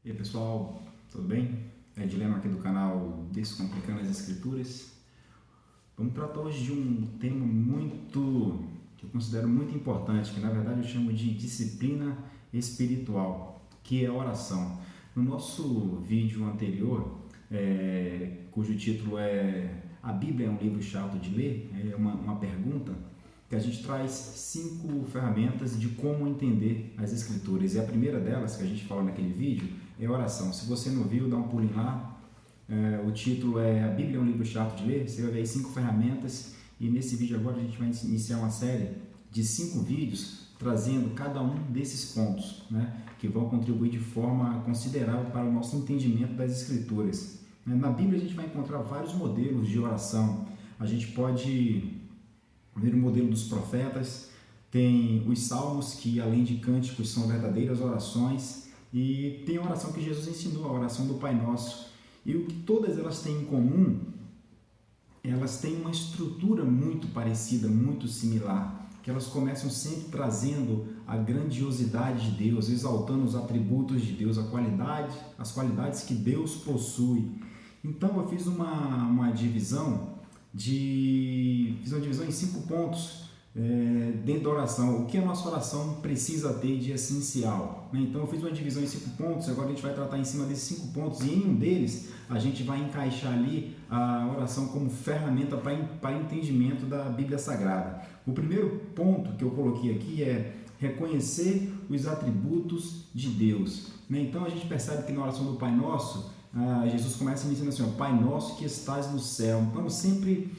E aí pessoal, tudo bem? É Dilema aqui do canal Descomplicando as Escrituras. Vamos tratar hoje de um tema que eu considero muito importante, que na verdade eu chamo de disciplina espiritual, que é a oração. No nosso vídeo anterior, cujo título é A Bíblia é um livro chato de ler, é uma pergunta, que a gente traz 5 ferramentas de como entender as Escrituras. E a primeira delas, que a gente fala naquele vídeo, é oração. Se você não viu, dá um pulinho lá. O título é A Bíblia é um livro chato de ler. Você vai ver aí 5 ferramentas. E nesse vídeo agora a gente vai iniciar uma série de 5 vídeos trazendo cada um desses pontos, né, que vão contribuir de forma considerável para o nosso entendimento das Escrituras. Na Bíblia a gente vai encontrar vários modelos de oração. A gente pode ver o modelo dos profetas, tem os salmos, que além de cânticos são verdadeiras orações, e tem a oração que Jesus ensinou, a oração do Pai Nosso. E o que todas elas têm em comum, elas têm uma estrutura muito parecida, muito similar, que elas começam sempre trazendo a grandiosidade de Deus, exaltando os atributos de Deus, as qualidades que Deus possui. Então eu fiz uma divisão em 5 pontos dentro da oração. O que a nossa oração precisa ter de essencial, né? Então eu fiz uma divisão em 5 pontos. Agora a gente vai tratar em cima desses 5 pontos, e em um deles a gente vai encaixar ali a oração como ferramenta para entendimento da Bíblia Sagrada. O primeiro ponto que eu coloquei aqui é reconhecer os atributos de Deus, né? Então a gente percebe que na oração do Pai Nosso, Jesus começa iniciando assim, Pai Nosso que estás no céu. Então sempre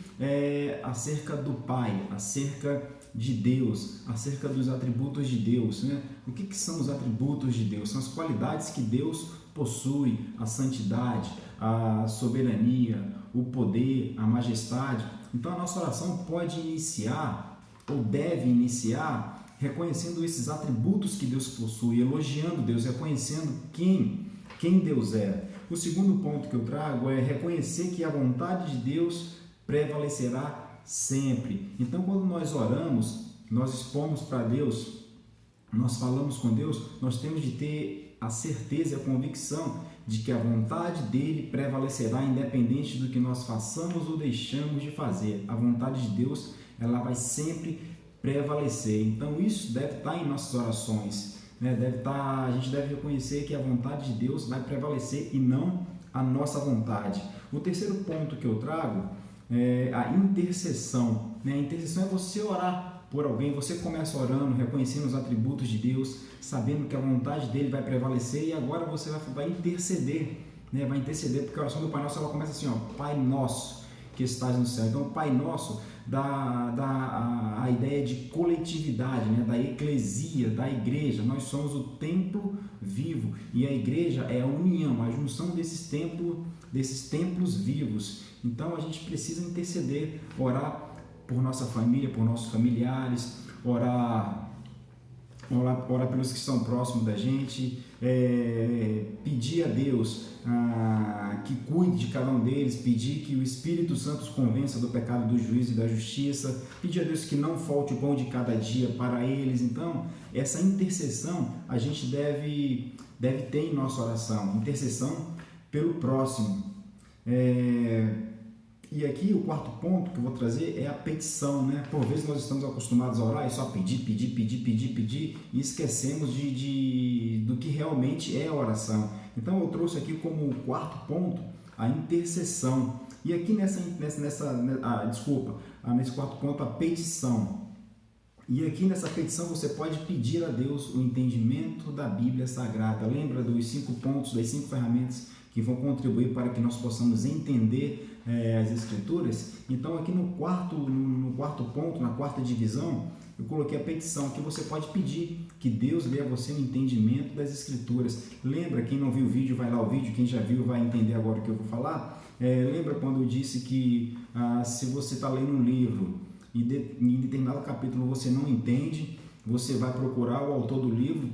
acerca do Pai, acerca de Deus, acerca dos atributos de Deus, né? O que são os atributos de Deus? São as qualidades que Deus possui: a santidade, a soberania, o poder, a majestade. Então a nossa oração pode iniciar, ou deve iniciar, reconhecendo esses atributos que Deus possui, elogiando Deus, reconhecendo quem Deus é. O segundo ponto que eu trago é reconhecer que a vontade de Deus prevalecerá sempre. Então, quando nós oramos, nós expomos para Deus, nós falamos com Deus, nós temos de ter a certeza e a convicção de que a vontade dele prevalecerá, independente do que nós façamos ou deixamos de fazer. A vontade de Deus, ela vai sempre prevalecer. Então, isso deve estar em nossas orações. A gente deve reconhecer que a vontade de Deus vai prevalecer e não a nossa vontade. O terceiro ponto que eu trago é a intercessão. A intercessão é você orar por alguém. Você começa orando, reconhecendo os atributos de Deus, sabendo que a vontade dele vai prevalecer, e agora você vai interceder, vai interceder, porque a oração do Pai Nosso, ela começa assim, Pai Nosso que estás no céu. Então o Pai Nosso dá a ideia de coletividade, da eclesia, da igreja. Nós somos o templo vivo, e a igreja é a união, a junção desses templos vivos. Então a gente precisa interceder, orar por nossa família, por nossos familiares, orar pelos que estão próximos da gente, pedir a Deus que cuide de cada um deles, pedir que o Espírito Santo os convença do pecado, do juízo e da justiça, pedir a Deus que não falte o pão de cada dia para eles. Então, essa intercessão a gente deve ter em nossa oração, intercessão pelo próximo. E aqui o quarto ponto que eu vou trazer é a petição, Por vezes nós estamos acostumados a orar e só pedir, e esquecemos do que realmente é a oração. Então eu trouxe aqui como quarto ponto a intercessão. E aqui nesse quarto ponto, a petição. E aqui nessa petição você pode pedir a Deus o entendimento da Bíblia Sagrada. Lembra dos 5 pontos, das 5 ferramentas que vão contribuir para que nós possamos entender as Escrituras? Então aqui no quarto ponto, na quarta divisão, eu coloquei a petição, que você pode pedir que Deus dê a você o entendimento das Escrituras. Lembra, quem não viu o vídeo, vai lá o vídeo, quem já viu vai entender agora o que eu vou falar. Lembra quando eu disse que se você está lendo um livro e em determinado capítulo você não entende, você vai procurar o autor do livro,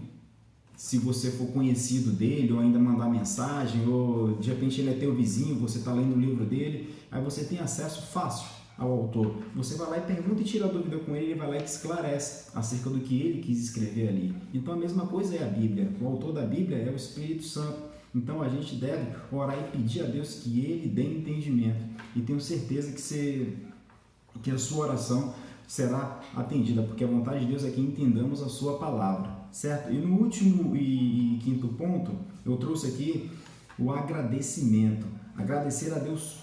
se você for conhecido dele, ou ainda mandar mensagem, ou de repente ele é teu vizinho, você está lendo o livro dele, aí você tem acesso fácil ao autor. Você vai lá e pergunta e tira a dúvida com ele, ele vai lá e te esclarece acerca do que ele quis escrever ali. Então a mesma coisa é a Bíblia. O autor da Bíblia é o Espírito Santo. Então a gente deve orar e pedir a Deus que Ele dê entendimento. E tenho certeza que a sua oração será atendida, porque a vontade de Deus é que entendamos a sua palavra, certo? E no último e quinto ponto, eu trouxe aqui o agradecimento. Agradecer a Deus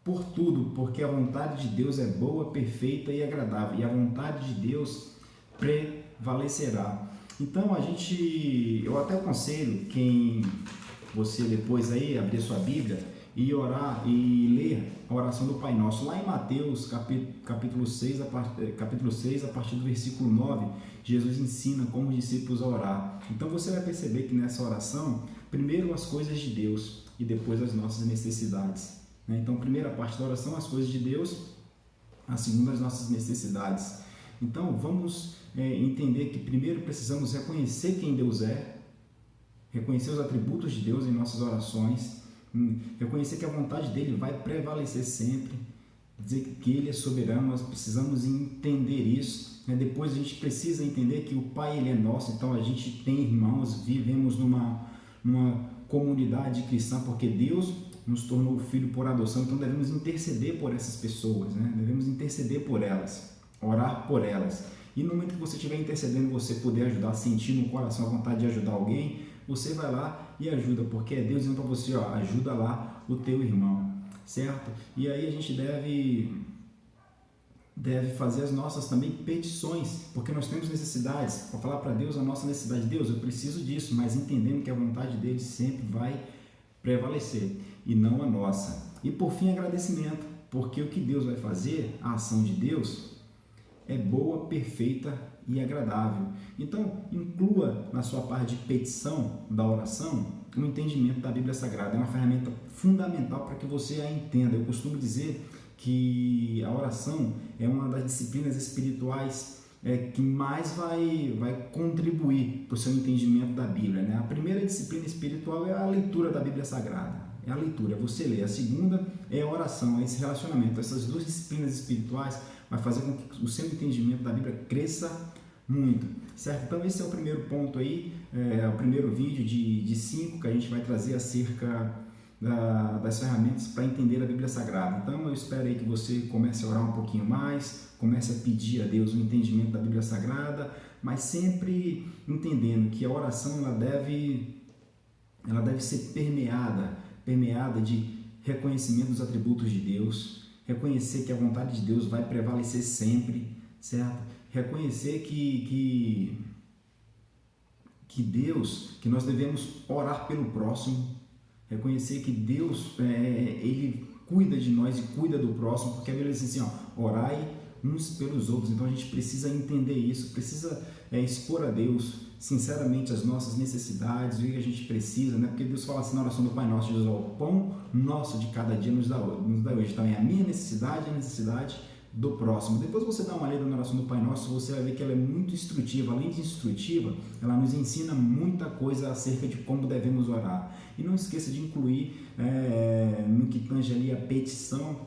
por tudo, porque a vontade de Deus é boa, perfeita e agradável, e a vontade de Deus prevalecerá. Então eu até aconselho quem você depois aí abrir sua Bíblia e orar e ler a oração do Pai Nosso lá em Mateus capítulo 6, a partir do versículo 9, Jesus ensina como os discípulos a orar. Então você vai perceber que nessa oração, primeiro as coisas de Deus e depois as nossas necessidades. Então, a primeira parte da oração, as coisas de Deus, a segunda, as nossas necessidades. Então, vamos entender que primeiro precisamos reconhecer quem Deus é, reconhecer os atributos de Deus em nossas orações, reconhecer que a vontade dele vai prevalecer sempre, dizer que ele é soberano. Nós precisamos entender isso. Depois a gente precisa entender que o Pai ele é nosso, então a gente tem irmãos, vivemos numa comunidade cristã, porque Deus nos tornou filho por adoção, então devemos interceder por essas pessoas, devemos interceder por elas, orar por elas. E no momento que você estiver intercedendo, você poder ajudar, sentir no coração a vontade de ajudar alguém, você vai lá e ajuda, porque é Deus dizendo para você, ajuda lá o teu irmão, certo? E aí a gente deve fazer as nossas também petições, porque nós temos necessidades, para falar para Deus a nossa necessidade. Deus, eu preciso disso, mas entendendo que a vontade dele sempre vai prevalecer e não a nossa. E por fim, agradecimento, porque o que Deus vai fazer, a ação de Deus, é boa, perfeita e agradável. Então, inclua na sua parte de petição da oração o entendimento da Bíblia Sagrada. É uma ferramenta fundamental para que você a entenda. Eu costumo dizer que a oração é uma das disciplinas espirituais que mais vai contribuir para o seu entendimento da Bíblia. A primeira disciplina espiritual é a leitura da Bíblia Sagrada. É a leitura, é você ler. A segunda é a oração, é esse relacionamento. Essas duas disciplinas espirituais vai fazer com que o seu entendimento da Bíblia cresça muito, certo? Então esse é o primeiro ponto aí, é o primeiro vídeo de 5 que a gente vai trazer acerca das ferramentas para entender a Bíblia Sagrada. Então eu espero aí que você comece a orar um pouquinho mais, comece a pedir a Deus o entendimento da Bíblia Sagrada, mas sempre entendendo que a oração ela deve ser permeada de reconhecimento dos atributos de Deus, reconhecer que a vontade de Deus vai prevalecer sempre, certo? Reconhecer que Deus, que nós devemos orar pelo próximo, reconhecer que Deus, ele cuida de nós e cuida do próximo, porque a Bíblia diz assim, orai uns pelos outros. Então a gente precisa entender isso, precisa expor a Deus sinceramente as nossas necessidades, o que a gente precisa, porque Deus fala assim na oração do Pai Nosso, diz, o pão nosso de cada dia nos dá hoje. Então é a minha necessidade e a necessidade do próximo. Depois você dá uma lida na oração do Pai Nosso, você vai ver que ela é muito instrutiva. Além de instrutiva, ela nos ensina muita coisa acerca de como devemos orar. E não esqueça de incluir no que tange ali a petição,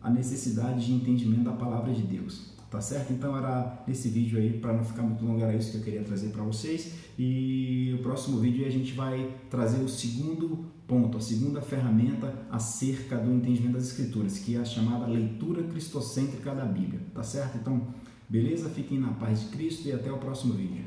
a necessidade de entendimento da palavra de Deus. Tá certo? Então era nesse vídeo aí, para não ficar muito longo, era isso que eu queria trazer para vocês. E o próximo vídeo a gente vai trazer o segundo ponto, a segunda ferramenta acerca do entendimento das Escrituras, que é a chamada leitura cristocêntrica da Bíblia. Tá certo? Então, beleza? Fiquem na paz de Cristo e até o próximo vídeo.